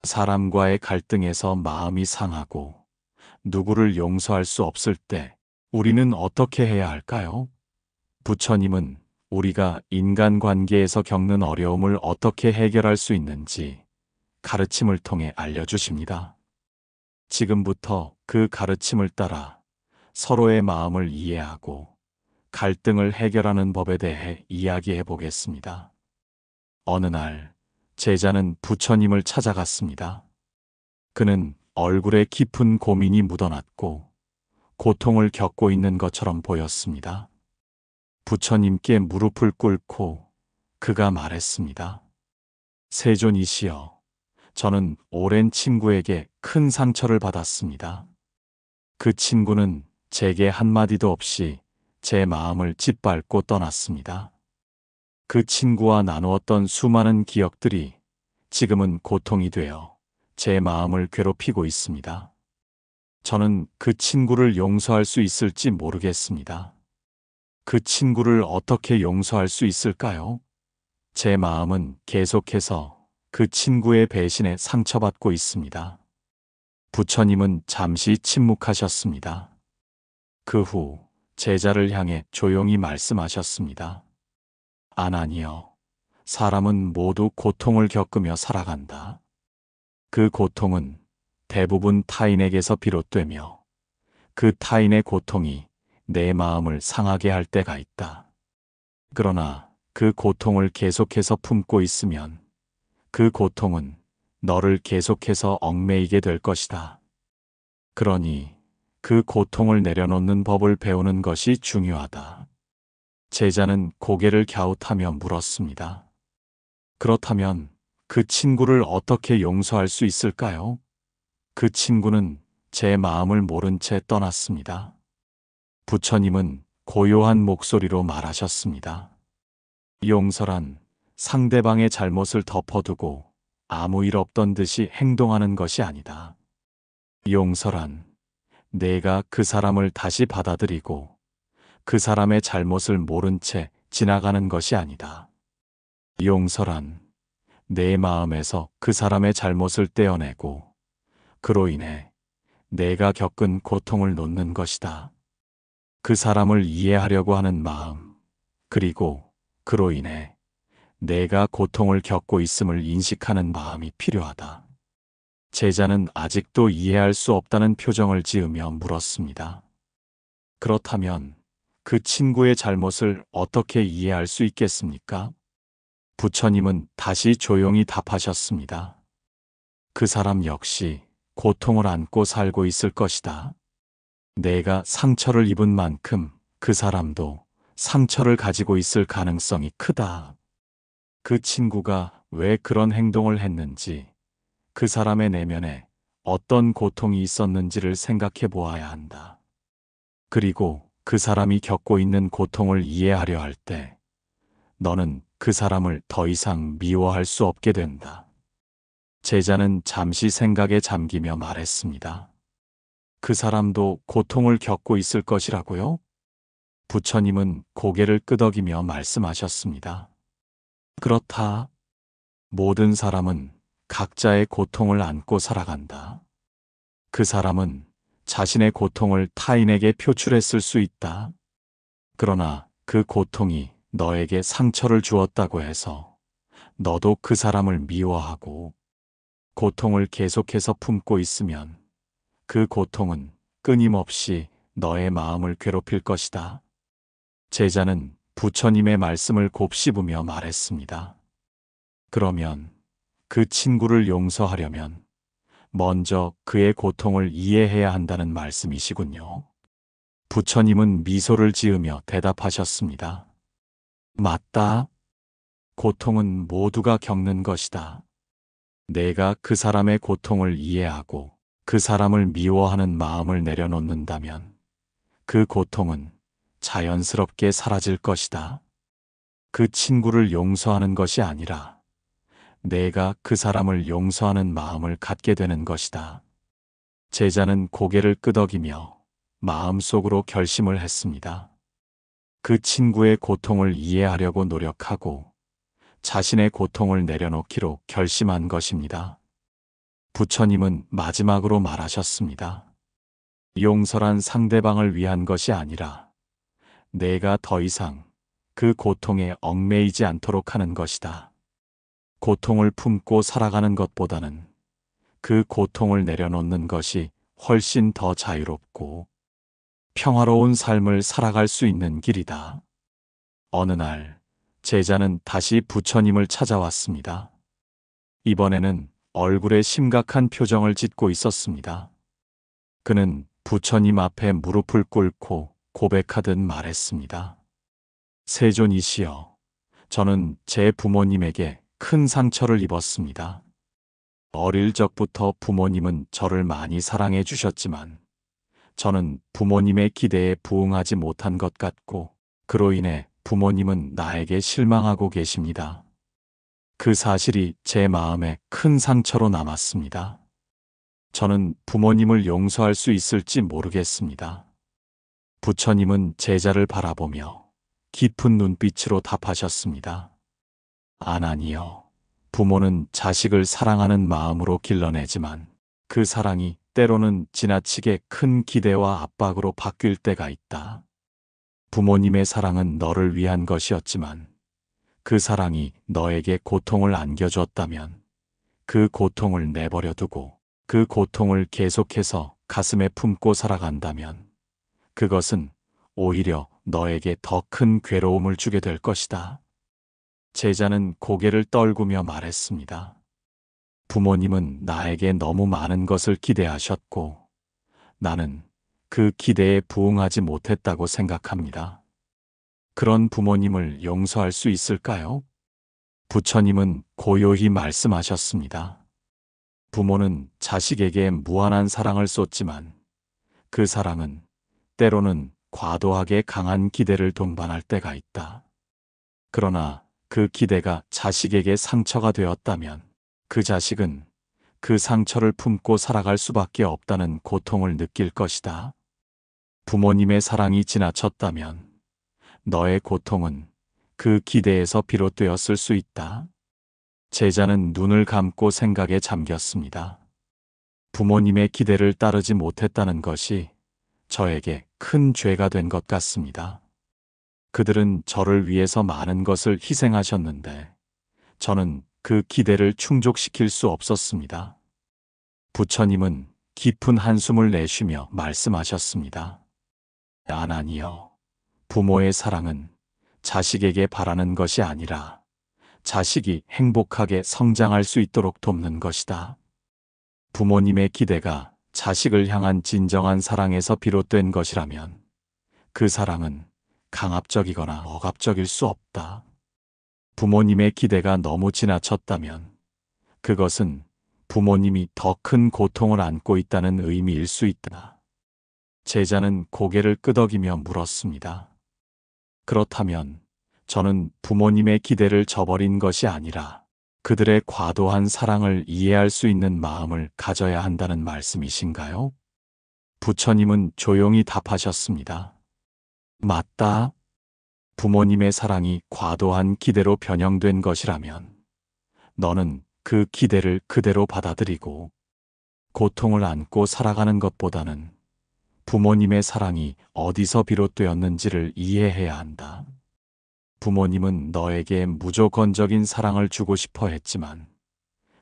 사람과의 갈등에서 마음이 상하고 누구를 용서할 수 없을 때 우리는 어떻게 해야 할까요? 부처님은 우리가 인간관계에서 겪는 어려움을 어떻게 해결할 수 있는지 가르침을 통해 알려주십니다. 지금부터 그 가르침을 따라 서로의 마음을 이해하고 갈등을 해결하는 법에 대해 이야기해 보겠습니다. 어느 날 제자는 부처님을 찾아갔습니다. 그는 얼굴에 깊은 고민이 묻어났고 고통을 겪고 있는 것처럼 보였습니다. 부처님께 무릎을 꿇고 그가 말했습니다. 세존이시여, 저는 오랜 친구에게 큰 상처를 받았습니다. 그 친구는 제게 한마디도 없이 제 마음을 짓밟고 떠났습니다. 그 친구와 나누었던 수많은 기억들이 지금은 고통이 되어 제 마음을 괴롭히고 있습니다. 저는 그 친구를 용서할 수 있을지 모르겠습니다. 그 친구를 어떻게 용서할 수 있을까요? 제 마음은 계속해서 그 친구의 배신에 상처받고 있습니다. 부처님은 잠시 침묵하셨습니다. 그 후 제자를 향해 조용히 말씀하셨습니다. 아나니여, 사람은 모두 고통을 겪으며 살아간다. 그 고통은 대부분 타인에게서 비롯되며 그 타인의 고통이 내 마음을 상하게 할 때가 있다. 그러나 그 고통을 계속해서 품고 있으면 그 고통은 너를 계속해서 얽매이게 될 것이다. 그러니 그 고통을 내려놓는 법을 배우는 것이 중요하다. 제자는 고개를 갸웃하며 물었습니다. 그렇다면 그 친구를 어떻게 용서할 수 있을까요? 그 친구는 제 마음을 모른 채 떠났습니다. 부처님은 고요한 목소리로 말하셨습니다. 용서란 상대방의 잘못을 덮어두고 아무 일 없던 듯이 행동하는 것이 아니다. 용서란 내가 그 사람을 다시 받아들이고 그 사람의 잘못을 모른 채 지나가는 것이 아니다. 용서란 내 마음에서 그 사람의 잘못을 떼어내고 그로 인해 내가 겪은 고통을 놓는 것이다. 그 사람을 이해하려고 하는 마음, 그리고 그로 인해 내가 고통을 겪고 있음을 인식하는 마음이 필요하다. 제자는 아직도 이해할 수 없다는 표정을 지으며 물었습니다. 그렇다면 그 친구의 잘못을 어떻게 이해할 수 있겠습니까? 부처님은 다시 조용히 답하셨습니다. 그 사람 역시 고통을 안고 살고 있을 것이다. 내가 상처를 입은 만큼 그 사람도 상처를 가지고 있을 가능성이 크다. 그 친구가 왜 그런 행동을 했는지, 그 사람의 내면에 어떤 고통이 있었는지를 생각해 보아야 한다. 그리고 그 사람이 겪고 있는 고통을 이해하려 할 때, 너는 그 사람을 더 이상 미워할 수 없게 된다. 제자는 잠시 생각에 잠기며 말했습니다. 그 사람도 고통을 겪고 있을 것이라고요? 부처님은 고개를 끄덕이며 말씀하셨습니다. 그렇다. 모든 사람은 각자의 고통을 안고 살아간다. 그 사람은 자신의 고통을 타인에게 표출했을 수 있다. 그러나 그 고통이 너에게 상처를 주었다고 해서 너도 그 사람을 미워하고 고통을 계속해서 품고 있으면 그 고통은 끊임없이 너의 마음을 괴롭힐 것이다. 제자는 부처님의 말씀을 곱씹으며 말했습니다. 그러면 그 친구를 용서하려면 먼저 그의 고통을 이해해야 한다는 말씀이시군요. 부처님은 미소를 지으며 대답하셨습니다. 맞다. 고통은 모두가 겪는 것이다. 내가 그 사람의 고통을 이해하고 그 사람을 미워하는 마음을 내려놓는다면 그 고통은 자연스럽게 사라질 것이다. 그 친구를 용서하는 것이 아니라 내가 그 사람을 용서하는 마음을 갖게 되는 것이다. 제자는 고개를 끄덕이며 마음속으로 결심을 했습니다. 그 친구의 고통을 이해하려고 노력하고 자신의 고통을 내려놓기로 결심한 것입니다. 부처님은 마지막으로 말하셨습니다. 용서란 상대방을 위한 것이 아니라 내가 더 이상 그 고통에 얽매이지 않도록 하는 것이다. 고통을 품고 살아가는 것보다는 그 고통을 내려놓는 것이 훨씬 더 자유롭고 평화로운 삶을 살아갈 수 있는 길이다. 어느 날 제자는 다시 부처님을 찾아왔습니다. 이번에는 얼굴에 심각한 표정을 짓고 있었습니다. 그는 부처님 앞에 무릎을 꿇고 고백하듯 말했습니다. 세존이시여, 저는 제 부모님에게 큰 상처를 입었습니다. 어릴 적부터 부모님은 저를 많이 사랑해 주셨지만 저는 부모님의 기대에 부응하지 못한 것 같고 그로 인해 부모님은 나에게 실망하고 계십니다. 그 사실이 제 마음에 큰 상처로 남았습니다. 저는 부모님을 용서할 수 있을지 모르겠습니다. 부처님은 제자를 바라보며 깊은 눈빛으로 답하셨습니다. 아나니여, 부모는 자식을 사랑하는 마음으로 길러내지만 그 사랑이 때로는 지나치게 큰 기대와 압박으로 바뀔 때가 있다. 부모님의 사랑은 너를 위한 것이었지만 그 사랑이 너에게 고통을 안겨줬다면 그 고통을 내버려 두고 그 고통을 계속해서 가슴에 품고 살아간다면 그것은 오히려 너에게 더 큰 괴로움을 주게 될 것이다. 제자는 고개를 떨구며 말했습니다. 부모님은 나에게 너무 많은 것을 기대하셨고 나는 그 기대에 부응하지 못했다고 생각합니다. 그런 부모님을 용서할 수 있을까요? 부처님은 고요히 말씀하셨습니다. 부모는 자식에게 무한한 사랑을 쏟지만 그 사랑은 때로는 과도하게 강한 기대를 동반할 때가 있다. 그러나 그 기대가 자식에게 상처가 되었다면 그 자식은 그 상처를 품고 살아갈 수밖에 없다는 고통을 느낄 것이다. 부모님의 사랑이 지나쳤다면 너의 고통은 그 기대에서 비롯되었을 수 있다. 제자는 눈을 감고 생각에 잠겼습니다. 부모님의 기대를 따르지 못했다는 것이 저에게 큰 죄가 된 것 같습니다. 그들은 저를 위해서 많은 것을 희생하셨는데 저는 그 기대를 충족시킬 수 없었습니다. 부처님은 깊은 한숨을 내쉬며 말씀하셨습니다. 아나니여, 부모의 사랑은 자식에게 바라는 것이 아니라 자식이 행복하게 성장할 수 있도록 돕는 것이다. 부모님의 기대가 자식을 향한 진정한 사랑에서 비롯된 것이라면 그 사랑은 강압적이거나 억압적일 수 없다. 부모님의 기대가 너무 지나쳤다면 그것은 부모님이 더 큰 고통을 안고 있다는 의미일 수 있다. 제자는 고개를 끄덕이며 물었습니다. 그렇다면 저는 부모님의 기대를 저버린 것이 아니라 그들의 과도한 사랑을 이해할 수 있는 마음을 가져야 한다는 말씀이신가요? 부처님은 조용히 답하셨습니다. 맞다. 부모님의 사랑이 과도한 기대로 변형된 것이라면 너는 그 기대를 그대로 받아들이고 고통을 안고 살아가는 것보다는 부모님의 사랑이 어디서 비롯되었는지를 이해해야 한다. 부모님은 너에게 무조건적인 사랑을 주고 싶어 했지만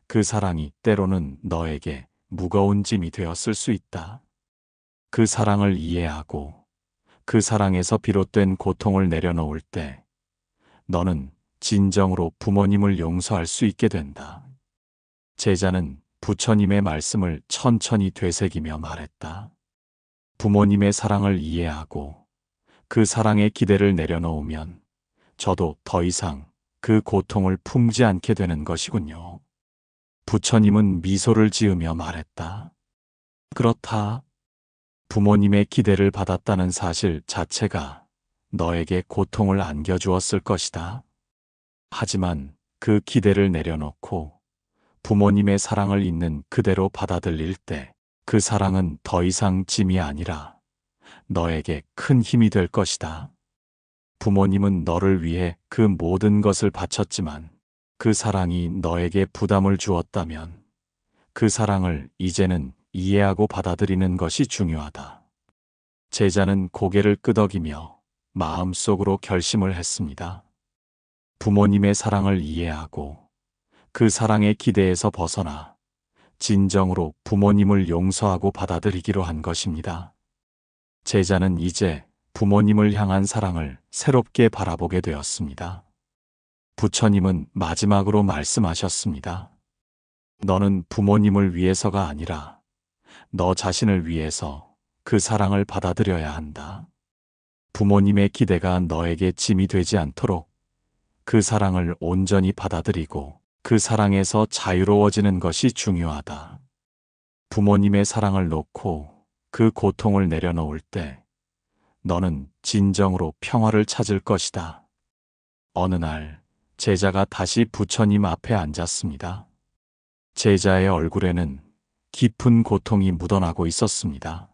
그 사랑이 때로는 너에게 무거운 짐이 되었을 수 있다. 그 사랑을 이해하고 그 사랑에서 비롯된 고통을 내려놓을 때 너는 진정으로 부모님을 용서할 수 있게 된다. 제자는 부처님의 말씀을 천천히 되새기며 말했다. 부모님의 사랑을 이해하고 그 사랑의 기대를 내려놓으면 저도 더 이상 그 고통을 품지 않게 되는 것이군요. 부처님은 미소를 지으며 말했다. 그렇다. 부모님의 기대를 받았다는 사실 자체가 너에게 고통을 안겨주었을 것이다. 하지만 그 기대를 내려놓고 부모님의 사랑을 있는 그대로 받아들일 때 그 사랑은 더 이상 짐이 아니라 너에게 큰 힘이 될 것이다. 부모님은 너를 위해 그 모든 것을 바쳤지만 그 사랑이 너에게 부담을 주었다면 그 사랑을 이제는 이해하고 받아들이는 것이 중요하다. 제자는 고개를 끄덕이며 마음속으로 결심을 했습니다. 부모님의 사랑을 이해하고 그 사랑의 기대에서 벗어나 진정으로 부모님을 용서하고 받아들이기로 한 것입니다. 제자는 이제 부모님을 향한 사랑을 새롭게 바라보게 되었습니다. 부처님은 마지막으로 말씀하셨습니다. 너는 부모님을 위해서가 아니라 너 자신을 위해서 그 사랑을 받아들여야 한다. 부모님의 기대가 너에게 짐이 되지 않도록 그 사랑을 온전히 받아들이고 그 사랑에서 자유로워지는 것이 중요하다. 부모님의 사랑을 놓고 그 고통을 내려놓을 때 너는 진정으로 평화를 찾을 것이다. 어느 날 제자가 다시 부처님 앞에 앉았습니다. 제자의 얼굴에는 깊은 고통이 묻어나고 있었습니다.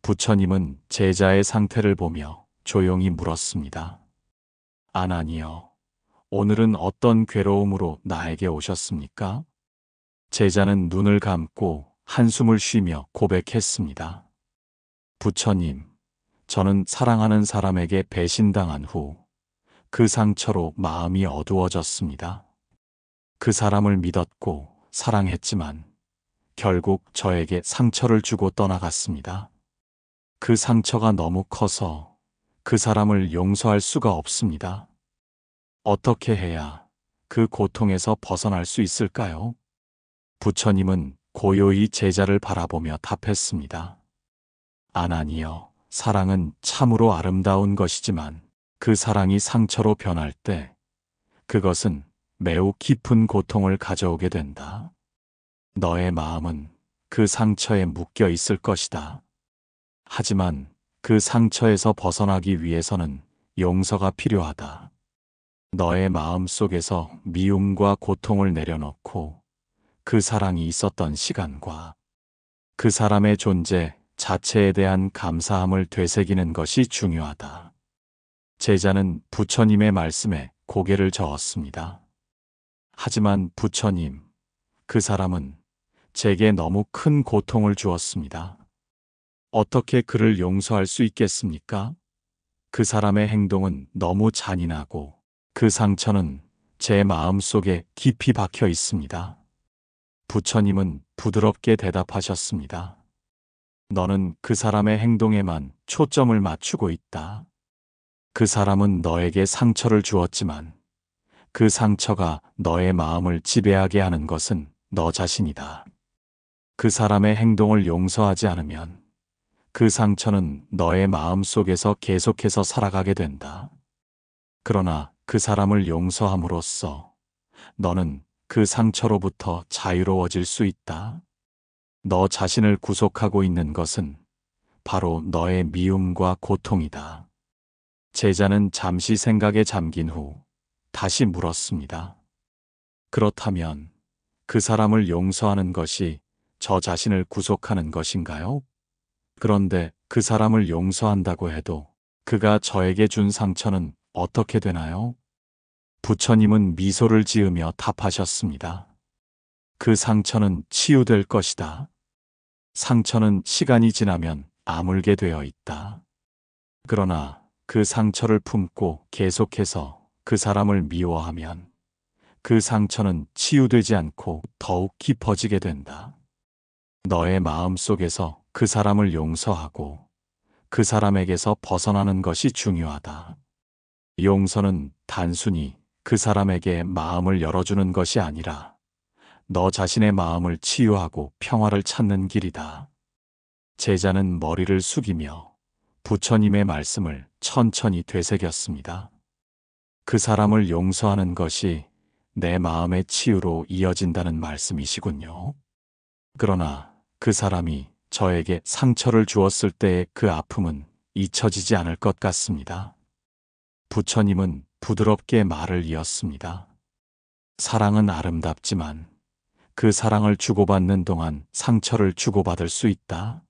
부처님은 제자의 상태를 보며 조용히 물었습니다. 아나니여, 오늘은 어떤 괴로움으로 나에게 오셨습니까? 제자는 눈을 감고 한숨을 쉬며 고백했습니다. 부처님, 저는 사랑하는 사람에게 배신당한 후 그 상처로 마음이 어두워졌습니다. 그 사람을 믿었고 사랑했지만 결국 저에게 상처를 주고 떠나갔습니다. 그 상처가 너무 커서 그 사람을 용서할 수가 없습니다. 어떻게 해야 그 고통에서 벗어날 수 있을까요? 부처님은 고요히 제자를 바라보며 답했습니다. 아나니여, 사랑은 참으로 아름다운 것이지만 그 사랑이 상처로 변할 때 그것은 매우 깊은 고통을 가져오게 된다. 너의 마음은 그 상처에 묶여 있을 것이다. 하지만 그 상처에서 벗어나기 위해서는 용서가 필요하다. 너의 마음 속에서 미움과 고통을 내려놓고 그 사랑이 있었던 시간과 그 사람의 존재 자체에 대한 감사함을 되새기는 것이 중요하다. 제자는 부처님의 말씀에 고개를 저었습니다. 하지만 부처님, 그 사람은 제게 너무 큰 고통을 주었습니다. 어떻게 그를 용서할 수 있겠습니까? 그 사람의 행동은 너무 잔인하고 그 상처는 제 마음 속에 깊이 박혀 있습니다. 부처님은 부드럽게 대답하셨습니다. 너는 그 사람의 행동에만 초점을 맞추고 있다. 그 사람은 너에게 상처를 주었지만 그 상처가 너의 마음을 지배하게 하는 것은 너 자신이다. 그 사람의 행동을 용서하지 않으면 그 상처는 너의 마음 속에서 계속해서 살아가게 된다. 그러나 그 사람을 용서함으로써 너는 그 상처로부터 자유로워질 수 있다. 너 자신을 구속하고 있는 것은 바로 너의 미움과 고통이다. 제자는 잠시 생각에 잠긴 후 다시 물었습니다. 그렇다면 그 사람을 용서하는 것이 저 자신을 구속하는 것인가요? 그런데 그 사람을 용서한다고 해도 그가 저에게 준 상처는 어떻게 되나요? 부처님은 미소를 지으며 답하셨습니다. 그 상처는 치유될 것이다. 상처는 시간이 지나면 아물게 되어 있다. 그러나 그 상처를 품고 계속해서 그 사람을 미워하면 그 상처는 치유되지 않고 더욱 깊어지게 된다. 너의 마음 속에서 그 사람을 용서하고 그 사람에게서 벗어나는 것이 중요하다. 용서는 단순히 그 사람에게 마음을 열어주는 것이 아니라 너 자신의 마음을 치유하고 평화를 찾는 길이다. 제자는 머리를 숙이며 부처님의 말씀을 천천히 되새겼습니다. 그 사람을 용서하는 것이 내 마음의 치유로 이어진다는 말씀이시군요. 그러나 그 사람이 저에게 상처를 주었을 때의 그 아픔은 잊혀지지 않을 것 같습니다. 부처님은 부드럽게 말을 이었습니다. 사랑은 아름답지만 그 사랑을 주고받는 동안 상처를 주고받을 수 있다.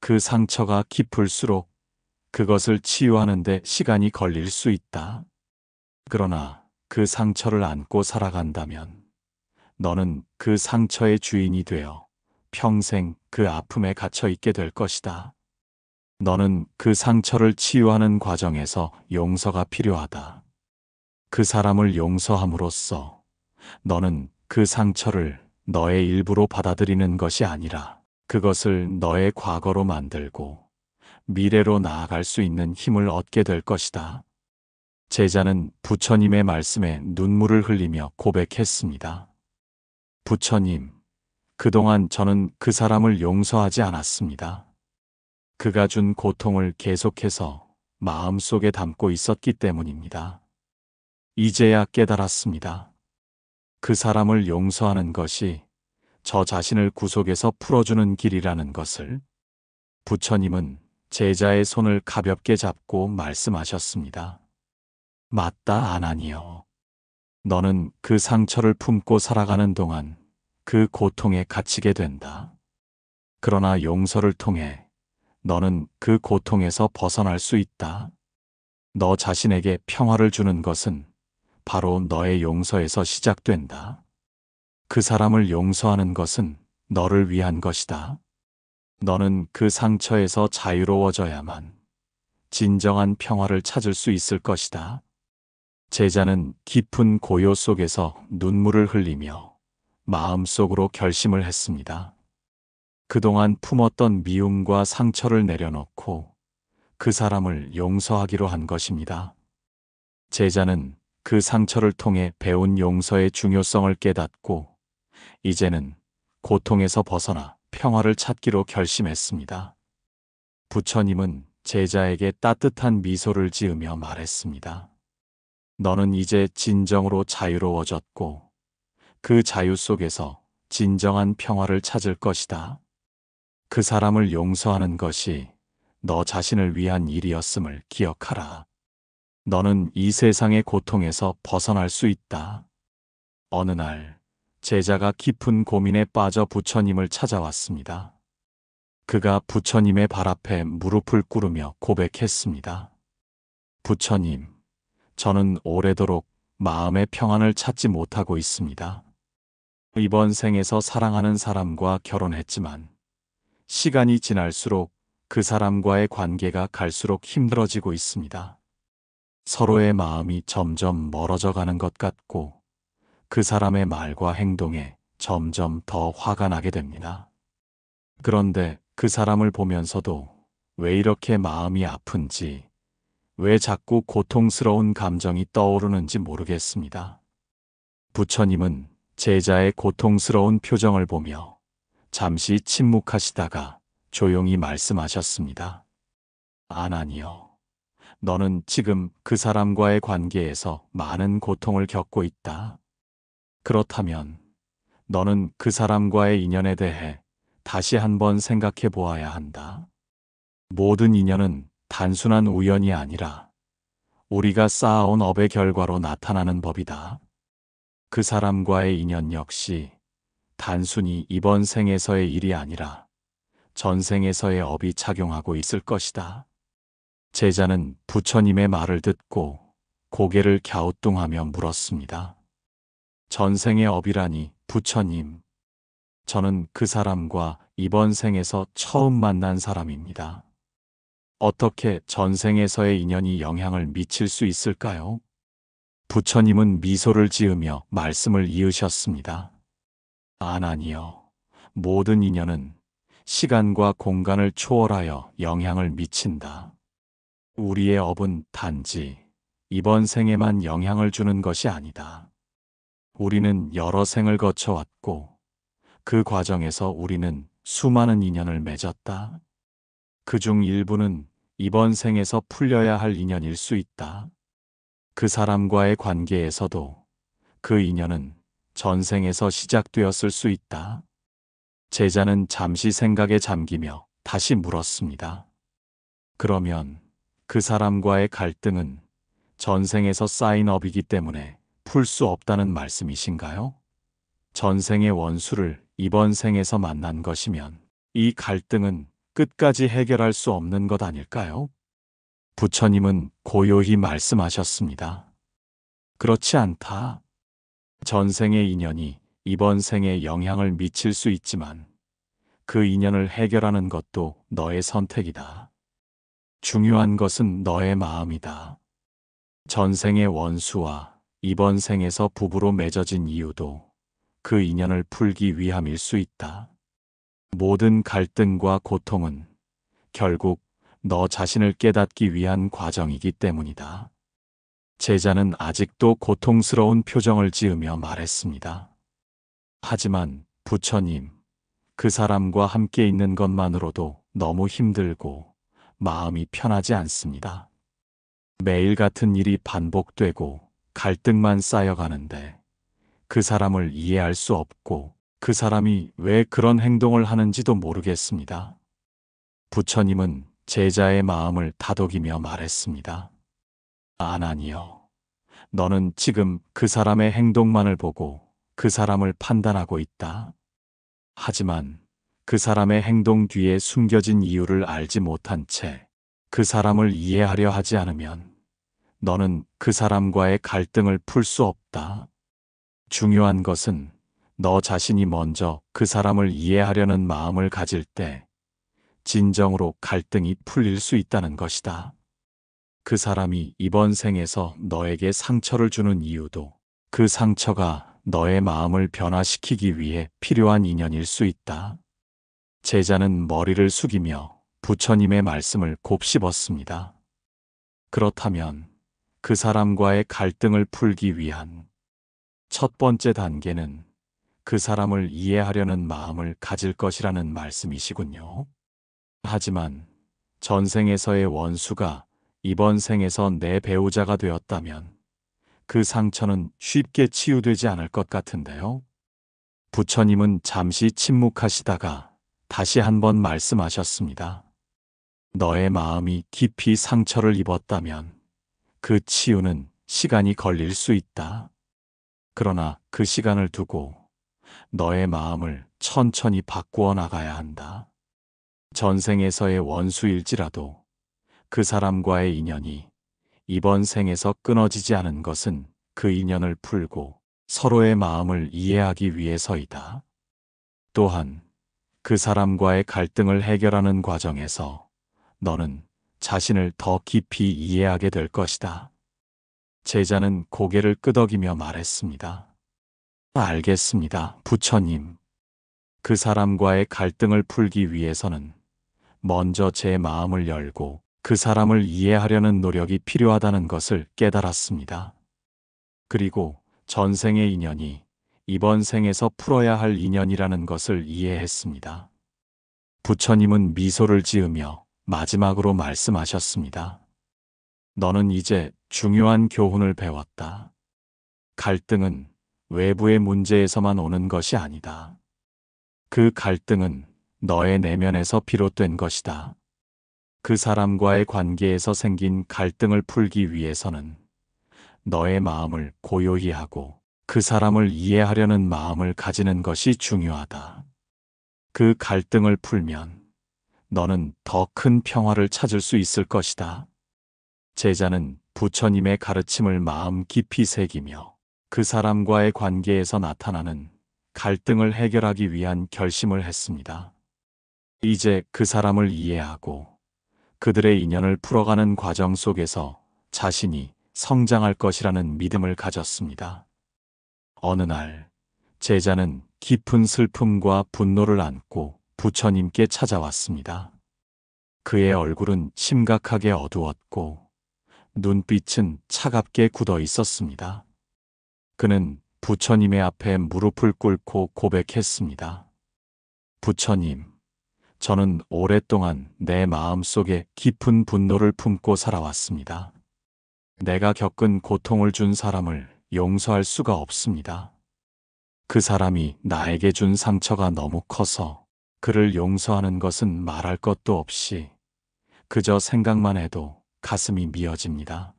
그 상처가 깊을수록 그것을 치유하는 데 시간이 걸릴 수 있다. 그러나 그 상처를 안고 살아간다면 너는 그 상처의 주인이 되어 평생 그 아픔에 갇혀 있게 될 것이다. 너는 그 상처를 치유하는 과정에서 용서가 필요하다. 그 사람을 용서함으로써 너는 그 상처를 너의 일부로 받아들이는 것이 아니라 그것을 너의 과거로 만들고 미래로 나아갈 수 있는 힘을 얻게 될 것이다. 제자는 부처님의 말씀에 눈물을 흘리며 고백했습니다. 부처님, 그동안 저는 그 사람을 용서하지 않았습니다. 그가 준 고통을 계속해서 마음속에 담고 있었기 때문입니다. 이제야 깨달았습니다. 그 사람을 용서하는 것이 저 자신을 구속에서 풀어주는 길이라는 것을. 부처님은 제자의 손을 가볍게 잡고 말씀하셨습니다. 맞다, 아나니여. 너는 그 상처를 품고 살아가는 동안 그 고통에 갇히게 된다. 그러나 용서를 통해 너는 그 고통에서 벗어날 수 있다. 너 자신에게 평화를 주는 것은 바로 너의 용서에서 시작된다. 그 사람을 용서하는 것은 너를 위한 것이다. 너는 그 상처에서 자유로워져야만 진정한 평화를 찾을 수 있을 것이다. 제자는 깊은 고요 속에서 눈물을 흘리며 마음속으로 결심을 했습니다. 그동안 품었던 미움과 상처를 내려놓고 그 사람을 용서하기로 한 것입니다. 제자는 그 상처를 통해 배운 용서의 중요성을 깨닫고 이제는 고통에서 벗어나 평화를 찾기로 결심했습니다. 부처님은 제자에게 따뜻한 미소를 지으며 말했습니다. 너는 이제 진정으로 자유로워졌고 그 자유 속에서 진정한 평화를 찾을 것이다. 그 사람을 용서하는 것이 너 자신을 위한 일이었음을 기억하라. 너는 이 세상의 고통에서 벗어날 수 있다. 어느 날 제자가 깊은 고민에 빠져 부처님을 찾아왔습니다. 그가 부처님의 발 앞에 무릎을 꿇으며 고백했습니다. 부처님, 저는 오래도록 마음의 평안을 찾지 못하고 있습니다. 이번 생에서 사랑하는 사람과 결혼했지만 시간이 지날수록 그 사람과의 관계가 갈수록 힘들어지고 있습니다. 서로의 마음이 점점 멀어져 가는 것 같고 그 사람의 말과 행동에 점점 더 화가 나게 됩니다. 그런데 그 사람을 보면서도 왜 이렇게 마음이 아픈지, 왜 자꾸 고통스러운 감정이 떠오르는지 모르겠습니다. 부처님은 제자의 고통스러운 표정을 보며 잠시 침묵하시다가 조용히 말씀하셨습니다. 아나니여, 너는 지금 그 사람과의 관계에서 많은 고통을 겪고 있다. 그렇다면 너는 그 사람과의 인연에 대해 다시 한번 생각해 보아야 한다. 모든 인연은 단순한 우연이 아니라 우리가 쌓아온 업의 결과로 나타나는 법이다. 그 사람과의 인연 역시 단순히 이번 생에서의 일이 아니라 전생에서의 업이 작용하고 있을 것이다. 제자는 부처님의 말을 듣고 고개를 갸우뚱하며 물었습니다. 전생의 업이라니, 부처님. 저는 그 사람과 이번 생에서 처음 만난 사람입니다. 어떻게 전생에서의 인연이 영향을 미칠 수 있을까요? 부처님은 미소를 지으며 말씀을 이으셨습니다. 아나니여, 모든 인연은 시간과 공간을 초월하여 영향을 미친다. 우리의 업은 단지 이번 생에만 영향을 주는 것이 아니다. 우리는 여러 생을 거쳐왔고 그 과정에서 우리는 수많은 인연을 맺었다. 그중 일부는 이번 생에서 풀려야 할 인연일 수 있다. 그 사람과의 관계에서도 그 인연은 전생에서 시작되었을 수 있다. 제자는 잠시 생각에 잠기며 다시 물었습니다. 그러면 그 사람과의 갈등은 전생에서 쌓인 업이기 때문에 풀 수 없다는 말씀이신가요? 전생의 원수를 이번 생에서 만난 것이면 이 갈등은 끝까지 해결할 수 없는 것 아닐까요? 부처님은 고요히 말씀하셨습니다. 그렇지 않다. 전생의 인연이 이번 생에 영향을 미칠 수 있지만 그 인연을 해결하는 것도 너의 선택이다. 중요한 것은 너의 마음이다. 전생의 원수와 이번 생에서 부부로 맺어진 이유도 그 인연을 풀기 위함일 수 있다. 모든 갈등과 고통은 결국 너 자신을 깨닫기 위한 과정이기 때문이다. 제자는 아직도 고통스러운 표정을 지으며 말했습니다. 하지만 부처님, 그 사람과 함께 있는 것만으로도 너무 힘들고 마음이 편하지 않습니다. 매일 같은 일이 반복되고 갈등만 쌓여가는데 그 사람을 이해할 수 없고 그 사람이 왜 그런 행동을 하는지도 모르겠습니다. 부처님은 제자의 마음을 다독이며 말했습니다. 아나니여, 너는 지금 그 사람의 행동만을 보고 그 사람을 판단하고 있다. 하지만 그 사람의 행동 뒤에 숨겨진 이유를 알지 못한 채 그 사람을 이해하려 하지 않으면 너는 그 사람과의 갈등을 풀 수 없다. 중요한 것은 너 자신이 먼저 그 사람을 이해하려는 마음을 가질 때 진정으로 갈등이 풀릴 수 있다는 것이다. 그 사람이 이번 생에서 너에게 상처를 주는 이유도 그 상처가 너의 마음을 변화시키기 위해 필요한 인연일 수 있다. 제자는 머리를 숙이며 부처님의 말씀을 곱씹었습니다. 그렇다면 그 사람과의 갈등을 풀기 위한 첫 번째 단계는 그 사람을 이해하려는 마음을 가질 것이라는 말씀이시군요. 하지만 전생에서의 원수가 이번 생에서 내 배우자가 되었다면 그 상처는 쉽게 치유되지 않을 것 같은데요. 부처님은 잠시 침묵하시다가 다시 한번 말씀하셨습니다. 너의 마음이 깊이 상처를 입었다면 그 치유는 시간이 걸릴 수 있다. 그러나 그 시간을 두고 너의 마음을 천천히 바꾸어 나가야 한다. 전생에서의 원수일지라도 그 사람과의 인연이 이번 생에서 끊어지지 않은 것은 그 인연을 풀고 서로의 마음을 이해하기 위해서이다. 또한 그 사람과의 갈등을 해결하는 과정에서 너는 자신을 더 깊이 이해하게 될 것이다. 제자는 고개를 끄덕이며 말했습니다. 알겠습니다, 부처님. 그 사람과의 갈등을 풀기 위해서는 먼저 제 마음을 열고 그 사람을 이해하려는 노력이 필요하다는 것을 깨달았습니다. 그리고 전생의 인연이 이번 생에서 풀어야 할 인연이라는 것을 이해했습니다. 부처님은 미소를 지으며 마지막으로 말씀하셨습니다. 너는 이제 중요한 교훈을 배웠다. 갈등은 외부의 문제에서만 오는 것이 아니다. 그 갈등은 너의 내면에서 비롯된 것이다. 그 사람과의 관계에서 생긴 갈등을 풀기 위해서는 너의 마음을 고요히 하고 그 사람을 이해하려는 마음을 가지는 것이 중요하다. 그 갈등을 풀면 너는 더 큰 평화를 찾을 수 있을 것이다. 제자는 부처님의 가르침을 마음 깊이 새기며 그 사람과의 관계에서 나타나는 갈등을 해결하기 위한 결심을 했습니다. 이제 그 사람을 이해하고 그들의 인연을 풀어가는 과정 속에서 자신이 성장할 것이라는 믿음을 가졌습니다. 어느 날 제자는 깊은 슬픔과 분노를 안고 부처님께 찾아왔습니다. 그의 얼굴은 심각하게 어두웠고 눈빛은 차갑게 굳어 있었습니다. 그는 부처님의 앞에 무릎을 꿇고 고백했습니다. 부처님, 저는 오랫동안 내 마음속에 깊은 분노를 품고 살아왔습니다. 내가 겪은 고통을 준 사람을 용서할 수가 없습니다. 그 사람이 나에게 준 상처가 너무 커서 그를 용서하는 것은 말할 것도 없이 그저 생각만 해도 가슴이 미어집니다.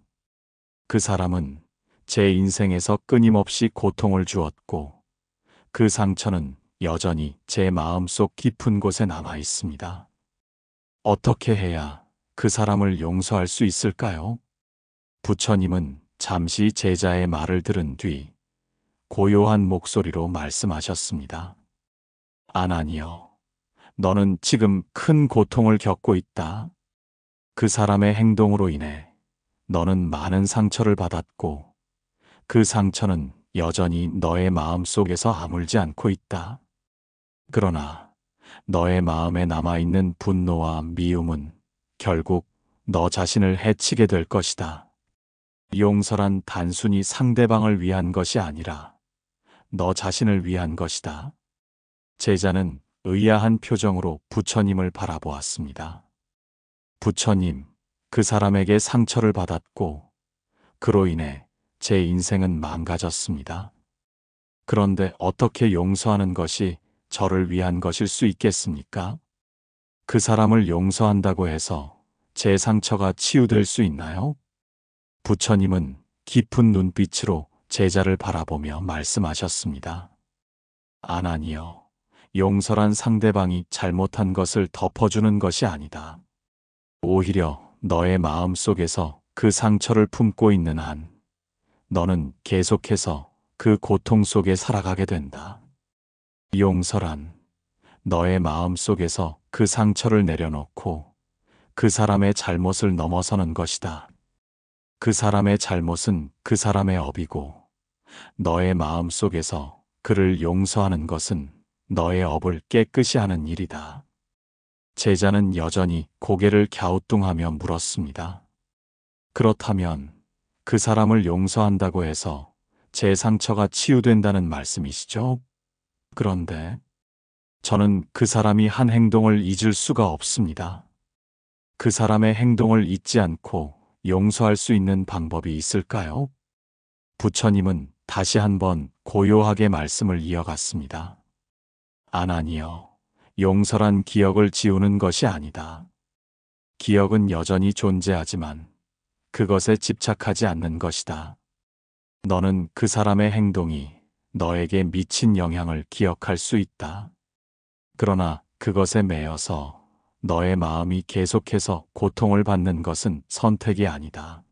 그 사람은 제 인생에서 끊임없이 고통을 주었고 그 상처는 여전히 제 마음속 깊은 곳에 남아 있습니다. 어떻게 해야 그 사람을 용서할 수 있을까요? 부처님은 잠시 제자의 말을 들은 뒤 고요한 목소리로 말씀하셨습니다. 아나니여, 너는 지금 큰 고통을 겪고 있다. 그 사람의 행동으로 인해 너는 많은 상처를 받았고, 그 상처는 여전히 너의 마음 속에서 아물지 않고 있다. 그러나 너의 마음에 남아있는 분노와 미움은 결국 너 자신을 해치게 될 것이다. 용서란 단순히 상대방을 위한 것이 아니라 너 자신을 위한 것이다. 제자는 의아한 표정으로 부처님을 바라보았습니다. 부처님, 그 사람에게 상처를 받았고 그로 인해 제 인생은 망가졌습니다. 그런데 어떻게 용서하는 것이 저를 위한 것일 수 있겠습니까? 그 사람을 용서한다고 해서 제 상처가 치유될 수 있나요? 부처님은 깊은 눈빛으로 제자를 바라보며 말씀하셨습니다. 아나니여, 용서란 상대방이 잘못한 것을 덮어주는 것이 아니다. 오히려 너의 마음 속에서 그 상처를 품고 있는 한, 너는 계속해서 그 고통 속에 살아가게 된다. 용서란 너의 마음 속에서 그 상처를 내려놓고 그 사람의 잘못을 넘어서는 것이다. 그 사람의 잘못은 그 사람의 업이고 너의 마음 속에서 그를 용서하는 것은 너의 업을 깨끗이 하는 일이다. 제자는 여전히 고개를 갸우뚱하며 물었습니다. 그렇다면 그 사람을 용서한다고 해서 제 상처가 치유된다는 말씀이시죠? 그런데 저는 그 사람이 한 행동을 잊을 수가 없습니다. 그 사람의 행동을 잊지 않고 용서할 수 있는 방법이 있을까요? 부처님은 다시 한번 고요하게 말씀을 이어갔습니다. 아나니여, 용서란 기억을 지우는 것이 아니다. 기억은 여전히 존재하지만 그것에 집착하지 않는 것이다. 너는 그 사람의 행동이 너에게 미친 영향을 기억할 수 있다. 그러나 그것에 매여서 너의 마음이 계속해서 고통을 받는 것은 선택이 아니다.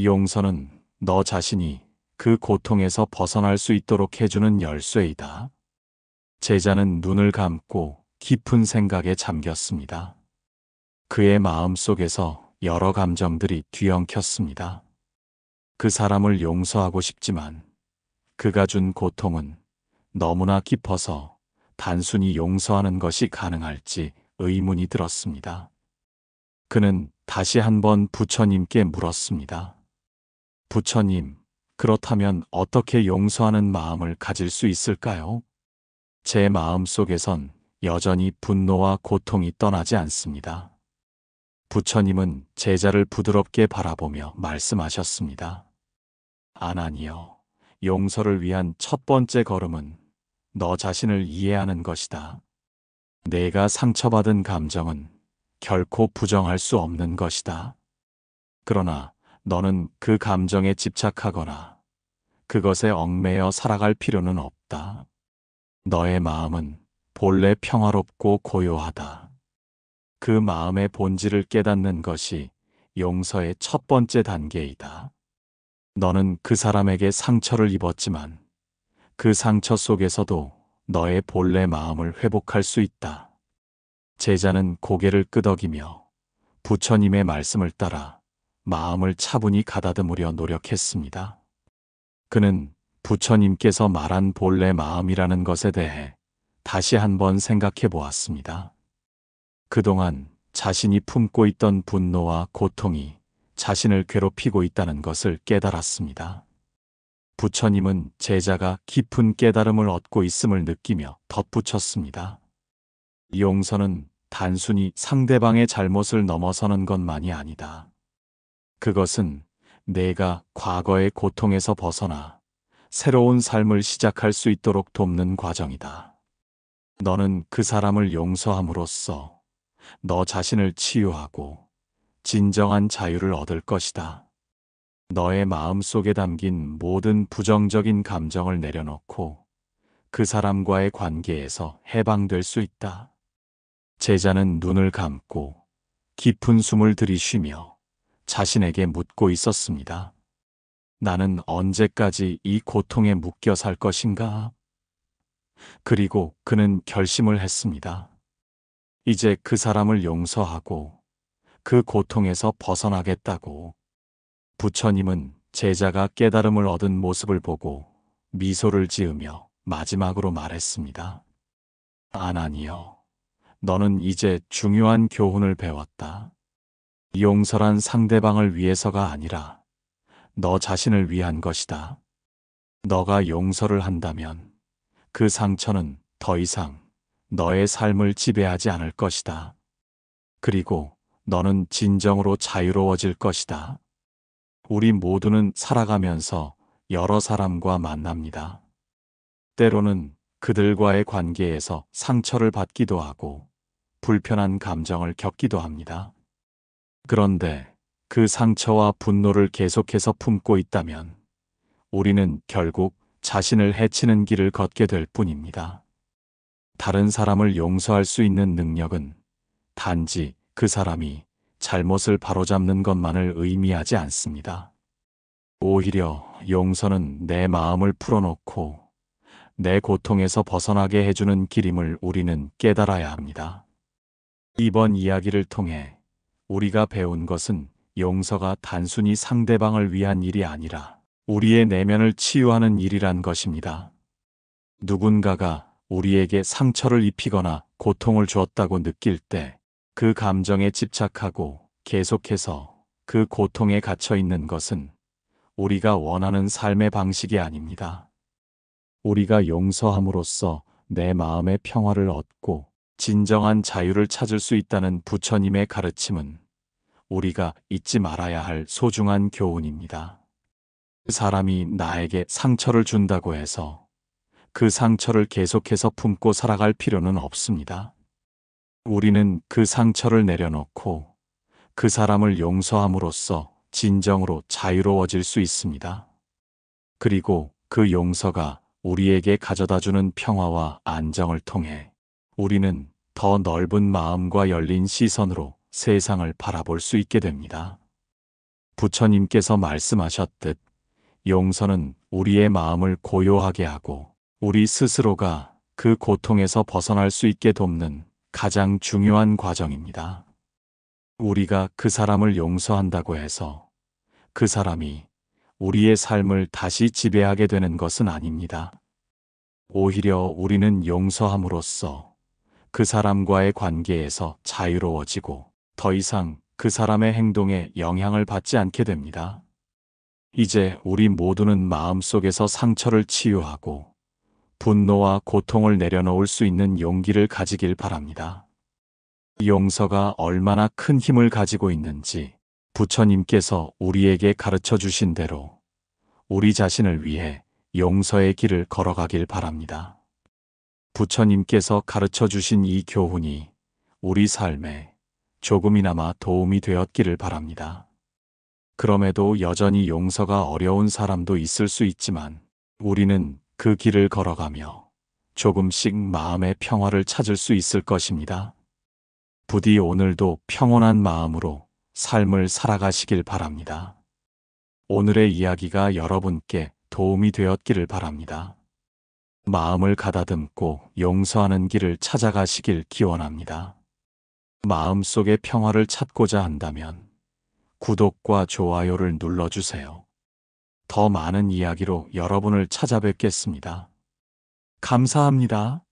용서는 너 자신이 그 고통에서 벗어날 수 있도록 해주는 열쇠이다. 제자는 눈을 감고 깊은 생각에 잠겼습니다. 그의 마음 속에서 여러 감정들이 뒤엉켰습니다. 그 사람을 용서하고 싶지만 그가 준 고통은 너무나 깊어서 단순히 용서하는 것이 가능할지 의문이 들었습니다. 그는 다시 한번 부처님께 물었습니다. 부처님, 그렇다면 어떻게 용서하는 마음을 가질 수 있을까요? 제 마음 속에선 여전히 분노와 고통이 떠나지 않습니다. 부처님은 제자를 부드럽게 바라보며 말씀하셨습니다. 아나니여, 용서를 위한 첫 번째 걸음은 너 자신을 이해하는 것이다. 내가 상처받은 감정은 결코 부정할 수 없는 것이다. 그러나 너는 그 감정에 집착하거나 그것에 얽매여 살아갈 필요는 없다. 너의 마음은 본래 평화롭고 고요하다. 그 마음의 본질을 깨닫는 것이 용서의 첫 번째 단계이다. 너는 그 사람에게 상처를 입었지만 그 상처 속에서도 너의 본래 마음을 회복할 수 있다. 제자는 고개를 끄덕이며 부처님의 말씀을 따라 마음을 차분히 가다듬으려 노력했습니다. 그는 부처님께서 말한 본래 마음이라는 것에 대해 다시 한번 생각해 보았습니다. 그동안 자신이 품고 있던 분노와 고통이 자신을 괴롭히고 있다는 것을 깨달았습니다. 부처님은 제자가 깊은 깨달음을 얻고 있음을 느끼며 덧붙였습니다. 용서는 단순히 상대방의 잘못을 넘어서는 것만이 아니다. 그것은 내가 과거의 고통에서 벗어나 새로운 삶을 시작할 수 있도록 돕는 과정이다. 너는 그 사람을 용서함으로써 너 자신을 치유하고 진정한 자유를 얻을 것이다. 너의 마음 속에 담긴 모든 부정적인 감정을 내려놓고 그 사람과의 관계에서 해방될 수 있다. 제자는 눈을 감고 깊은 숨을 들이쉬며 자신에게 묻고 있었습니다. 나는 언제까지 이 고통에 묶여 살 것인가? 그리고 그는 결심을 했습니다. 이제 그 사람을 용서하고 그 고통에서 벗어나겠다고. 부처님은 제자가 깨달음을 얻은 모습을 보고 미소를 지으며 마지막으로 말했습니다. 아나니여, 너는 이제 중요한 교훈을 배웠다. 용서란 상대방을 위해서가 아니라 너 자신을 위한 것이다. 너가 용서를 한다면 그 상처는 더 이상 너의 삶을 지배하지 않을 것이다. 그리고 너는 진정으로 자유로워질 것이다. 우리 모두는 살아가면서 여러 사람과 만납니다. 때로는 그들과의 관계에서 상처를 받기도 하고 불편한 감정을 겪기도 합니다. 그런데 그 상처와 분노를 계속해서 품고 있다면 우리는 결국 자신을 해치는 길을 걷게 될 뿐입니다. 다른 사람을 용서할 수 있는 능력은 단지 그 사람이 잘못을 바로잡는 것만을 의미하지 않습니다. 오히려 용서는 내 마음을 풀어놓고 내 고통에서 벗어나게 해주는 길임을 우리는 깨달아야 합니다. 이번 이야기를 통해 우리가 배운 것은 용서가 단순히 상대방을 위한 일이 아니라 우리의 내면을 치유하는 일이란 것입니다. 누군가가 우리에게 상처를 입히거나 고통을 주었다고 느낄 때 그 감정에 집착하고 계속해서 그 고통에 갇혀 있는 것은 우리가 원하는 삶의 방식이 아닙니다. 우리가 용서함으로써 내 마음의 평화를 얻고 진정한 자유를 찾을 수 있다는 부처님의 가르침은 우리가 잊지 말아야 할 소중한 교훈입니다. 그 사람이 나에게 상처를 준다고 해서 그 상처를 계속해서 품고 살아갈 필요는 없습니다. 우리는 그 상처를 내려놓고 그 사람을 용서함으로써 진정으로 자유로워질 수 있습니다. 그리고 그 용서가 우리에게 가져다주는 평화와 안정을 통해 우리는 더 넓은 마음과 열린 시선으로 세상을 바라볼 수 있게 됩니다. 부처님께서 말씀하셨듯 용서는 우리의 마음을 고요하게 하고 우리 스스로가 그 고통에서 벗어날 수 있게 돕는 가장 중요한 과정입니다. 우리가 그 사람을 용서한다고 해서 그 사람이 우리의 삶을 다시 지배하게 되는 것은 아닙니다. 오히려 우리는 용서함으로써 그 사람과의 관계에서 자유로워지고 더 이상 그 사람의 행동에 영향을 받지 않게 됩니다. 이제 우리 모두는 마음속에서 상처를 치유하고 분노와 고통을 내려놓을 수 있는 용기를 가지길 바랍니다. 용서가 얼마나 큰 힘을 가지고 있는지 부처님께서 우리에게 가르쳐 주신 대로 우리 자신을 위해 용서의 길을 걸어가길 바랍니다. 부처님께서 가르쳐 주신 이 교훈이 우리 삶에 조금이나마 도움이 되었기를 바랍니다. 그럼에도 여전히 용서가 어려운 사람도 있을 수 있지만 우리는 그 길을 걸어가며 조금씩 마음의 평화를 찾을 수 있을 것입니다. 부디 오늘도 평온한 마음으로 삶을 살아가시길 바랍니다. 오늘의 이야기가 여러분께 도움이 되었기를 바랍니다. 마음을 가다듬고 용서하는 길을 찾아가시길 기원합니다. 마음속의 평화를 찾고자 한다면 구독과 좋아요를 눌러주세요. 더 많은 이야기로 여러분을 찾아뵙겠습니다. 감사합니다.